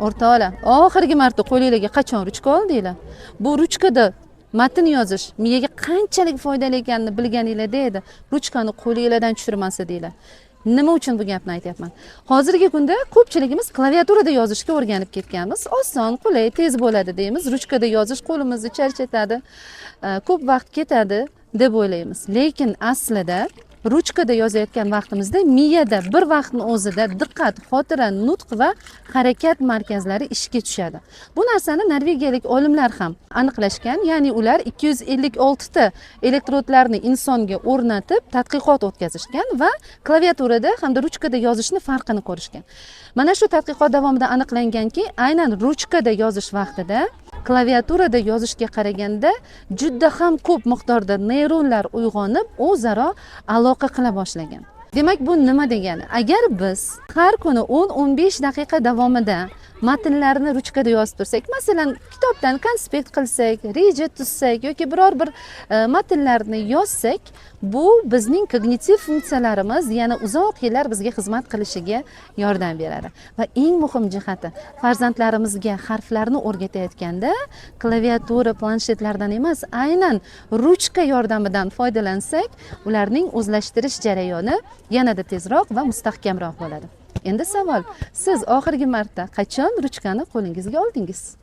O'rtoqlar, oxirgi marta qo'lingizga qachon ruchka oldinglar? Bu ruchkada matn yozish miyaga qanchalik foydali ekanini bilganinglarda edi. Ruchkani qo'lingizdan tushirmas edinglar. Nima uchun bu gapni aytyapman? Hozirgi kunda ko'pchiligimiz klaviaturada yozishga o'rganib ketganmiz. Oson, qulay, tez bo'ladi deymiz. Ruchkada yozish qo'limizni charchatadi, ko'p vaqt ketadi deb o'ylaymiz. Lekin aslida ruchkada yozayotgan vaqtimizda miyada bir vaqtning o'zida diqqat, xotira, nutq va harakat markazlari ishga tushadi. Bu narsani norvegiyalik olimlar ham aniqlashgan, ya'ni ular 256 ta elektrodlarni insonga o'rnatib tadqiqot o'tkazishgan va klaviaturada hamda ruchkada yozishni farqini ko'rishgan. Mana shu tadqiqot davomida aniqlanganki, aynan ruchkada yozish vaqtida klaviaturada yozishga qaraganda juda ham ko'p miqdorda neyronlar uyg'onib, o'zaro aloqa qila boshlagan. Demak, bu nima degani? Agar biz har kuni 10-15 daqiqa davomida matnlarni ruchkada yozib tursak, masalan, kitobdan konspekt qilsak, reja tuzsak yoki biror bir matnlarni yozsak, bu bizning kognitiv funksiyalarimiz yana uzoq yillar bizga xizmat qilishiga yordam beradi. Va eng muhim jihati, farzandlarimizga harflarni o'rgatayotganda klaviatura, planshetlardan emas, aynan ruchka yordamidan foydalansak, ularning o'zlashtirish jarayoni yanada tezroq va mustahkamroq bo'ladi. Endi savol, siz oxirgi marta qachon ruchkani qo'lingizga oldingiz?